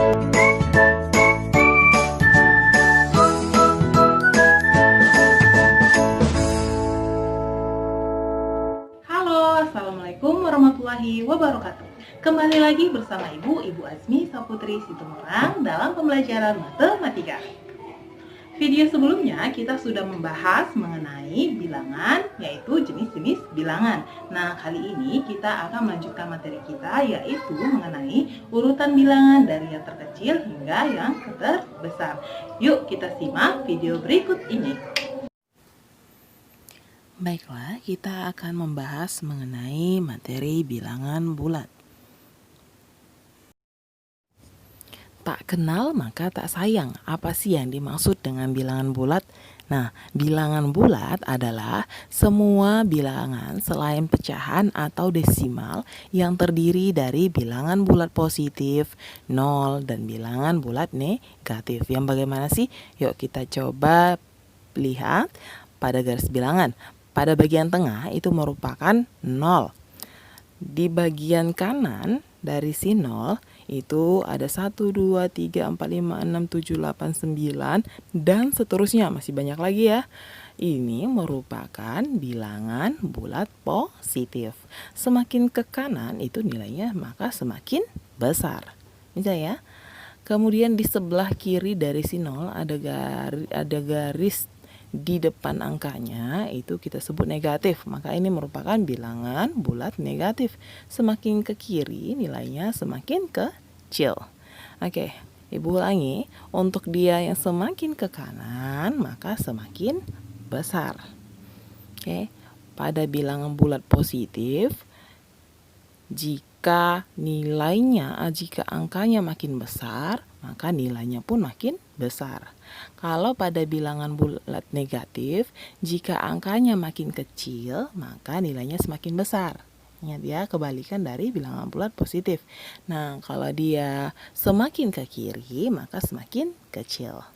Halo, Assalamualaikum warahmatullahi wabarakatuh. Kembali lagi bersama Ibu Azmi Saputri Situmorang dalam pembelajaran matematika. Video sebelumnya kita sudah membahas mengenai bilangan, yaitu jenis-jenis bilangan. Nah, kali ini kita akan melanjutkan materi kita, yaitu mengenai urutan bilangan dari yang terkecil hingga yang terbesar. Yuk kita simak video berikut ini. Baiklah, kita akan membahas mengenai materi bilangan bulat. Tak kenal maka tak sayang. Apa sih yang dimaksud dengan bilangan bulat? Nah, bilangan bulat adalah semua bilangan selain pecahan atau desimal yang terdiri dari bilangan bulat positif, 0, dan bilangan bulat negatif. Yang bagaimana sih? Yuk kita coba lihat pada garis bilangan. Pada bagian tengah itu merupakan 0. Di bagian kanan dari si 0 itu ada 1, 2, 3, 4, 5, 6, 7, 8, 9 dan seterusnya, masih banyak lagi ya. Ini merupakan bilangan bulat positif. Semakin ke kanan itu nilainya maka semakin besar. Bisa ya. Kemudian di sebelah kiri dari si 0 ada garis di depan angkanya, itu kita sebut negatif. Maka ini merupakan bilangan bulat negatif. Semakin ke kiri nilainya semakin kecil. Oke, Ibu ulangi. Untuk dia yang semakin ke kanan maka semakin besar. Oke, pada bilangan bulat positif, jika angkanya makin besar, maka nilainya pun makin besar. Kalau pada bilangan bulat negatif, jika angkanya makin kecil, maka nilainya semakin besar. Ingat ya, kebalikan dari bilangan bulat positif. Nah, kalau dia semakin ke kiri, maka semakin kecil.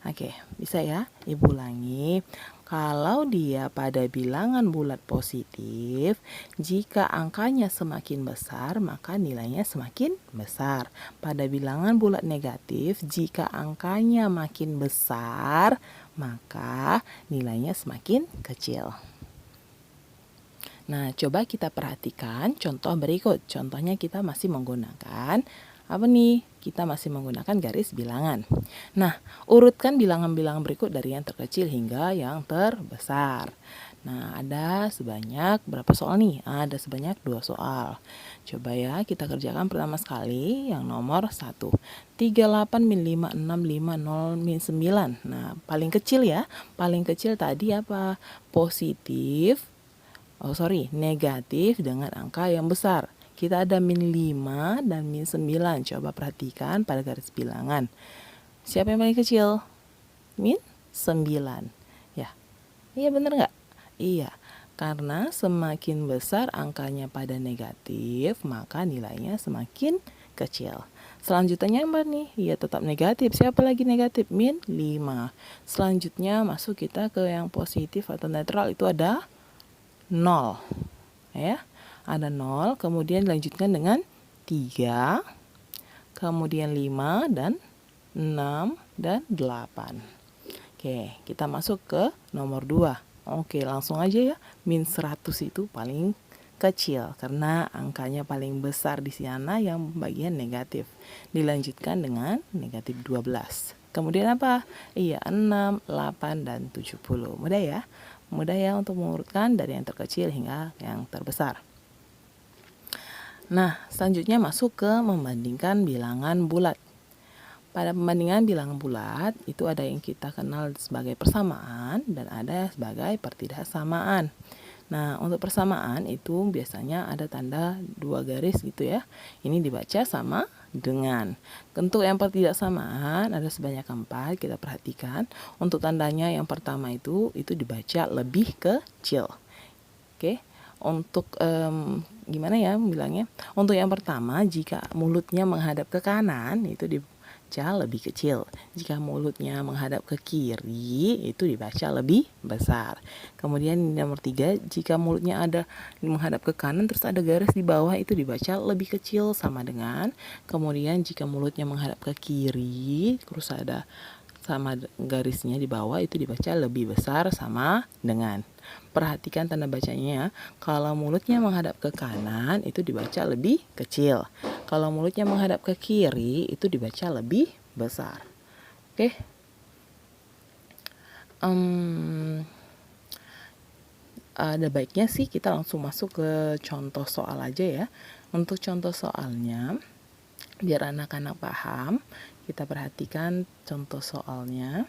Oke, bisa ya? Ibu ulangi. Kalau dia pada bilangan bulat positif, jika angkanya semakin besar, maka nilainya semakin besar. Pada bilangan bulat negatif, jika angkanya makin besar, maka nilainya semakin kecil. Nah, coba kita perhatikan contoh berikut. Contohnya kita masih menggunakan apa nih? Kita masih menggunakan garis bilangan. Nah, urutkan bilangan-bilangan berikut dari yang terkecil hingga yang terbesar. Nah, ada sebanyak berapa soal nih? Ada sebanyak 2 soal. Coba ya, kita kerjakan pertama sekali yang nomor 1. 38 min 5, 6, 5, 0, min 9. Nah, paling kecil ya. Paling kecil tadi apa? Negatif dengan angka yang besar. Kita ada min 5 dan min 9. Coba perhatikan pada garis bilangan. Siapa yang paling kecil? Min 9. Ya. Iya benar nggak? Iya. Karena semakin besar angkanya pada negatif, maka nilainya semakin kecil. Selanjutnya apa nih? Ya tetap negatif. Siapa lagi negatif? Min 5. Selanjutnya masuk kita ke yang positif atau netral, itu ada 0. Ya. Ada 0, kemudian dilanjutkan dengan 3, kemudian 5 dan 6 dan 8. Oke, kita masuk ke nomor 2. Oke, langsung aja ya. Min 100 itu paling kecil karena angkanya paling besar di sana yang bagian negatif. Dilanjutkan dengan negatif 12. Kemudian apa? Iya, 6, 8, dan 70. Mudah ya? Mudah ya untuk mengurutkan dari yang terkecil hingga yang terbesar. Nah, selanjutnya masuk ke membandingkan bilangan bulat. Pada pembandingan bilangan bulat, itu ada yang kita kenal sebagai persamaan dan ada sebagai pertidaksamaan. Nah, untuk persamaan itu biasanya ada tanda 2 garis gitu ya. Ini dibaca sama dengan. Untuk yang pertidaksamaan ada sebanyak 4, kita perhatikan. Untuk tandanya yang pertama itu dibaca lebih kecil. Oke. Untuk gimana ya bilangnya? Untuk yang pertama, jika mulutnya menghadap ke kanan itu dibaca lebih kecil. Jika mulutnya menghadap ke kiri, itu dibaca lebih besar. Kemudian nomor 3, jika mulutnya ada menghadap ke kanan terus ada garis di bawah, itu dibaca lebih kecil sama dengan. Kemudian jika mulutnya menghadap ke kiri terus ada sama garisnya di bawah, itu dibaca lebih besar sama dengan. Perhatikan tanda bacanya. Kalau mulutnya menghadap ke kanan itu dibaca lebih kecil. Kalau mulutnya menghadap ke kiri itu dibaca lebih besar. Oke. Ada baiknya sih kita langsung masuk ke contoh soal aja ya. Untuk contoh soalnya, biar anak-anak paham, kita perhatikan contoh soalnya.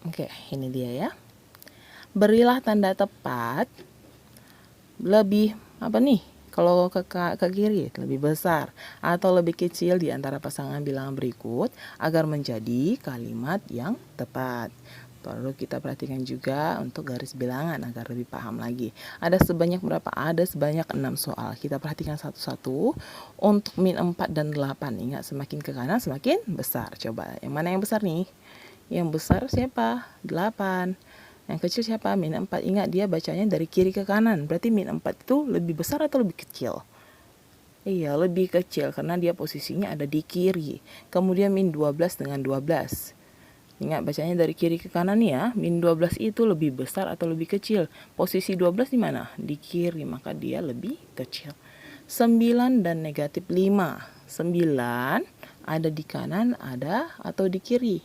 Oke, ini dia ya. Berilah tanda tepat lebih apa nih? Kalau ke kiri lebih besar atau lebih kecil di antara pasangan bilangan berikut agar menjadi kalimat yang tepat. Perlu kita perhatikan juga untuk garis bilangan agar lebih paham lagi. Ada sebanyak berapa? Ada sebanyak 6 soal. Kita perhatikan satu-satu. Untuk min 4 dan 8. Ingat, semakin ke kanan semakin besar. Coba, yang mana yang besar nih? Yang besar siapa? 8. Yang kecil siapa? Min 4. Ingat, dia bacanya dari kiri ke kanan. Berarti min 4 itu lebih besar atau lebih kecil? Iya, lebih kecil karena dia posisinya ada di kiri. Kemudian min 12 dengan 12. Ingat, bacanya dari kiri ke kanan ya. Min 12 itu lebih besar atau lebih kecil? Posisi 12 di mana? Di kiri, maka dia lebih kecil. 9 dan negatif 5. 9 ada di kanan, ada atau di kiri?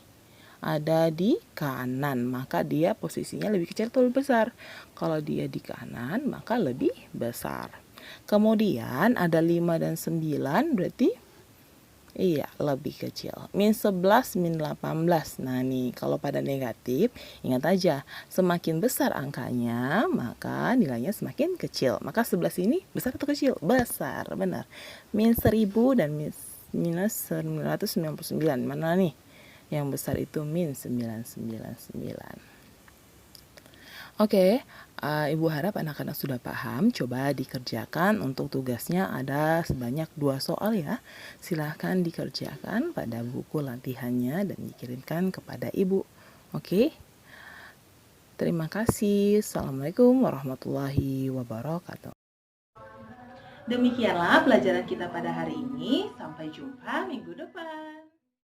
Ada di kanan, maka dia posisinya lebih kecil atau lebih besar? Kalau dia di kanan, maka lebih besar. Kemudian ada 5 dan 9, berarti iya, lebih kecil. Min 11, min 18. Nah nih, kalau pada negatif, ingat aja, semakin besar angkanya, maka nilainya semakin kecil. Maka 11 ini besar atau kecil? Besar, benar. Min 1000 dan minus 999. Mana nih? Yang besar itu min 999. Oke, Ibu harap anak-anak sudah paham. Coba dikerjakan. Untuk tugasnya ada sebanyak 2 soal ya. Silahkan dikerjakan pada buku latihannya dan dikirimkan kepada Ibu. Oke. Terima kasih. Assalamualaikum warahmatullahi wabarakatuh. Demikianlah pelajaran kita pada hari ini. Sampai jumpa minggu depan.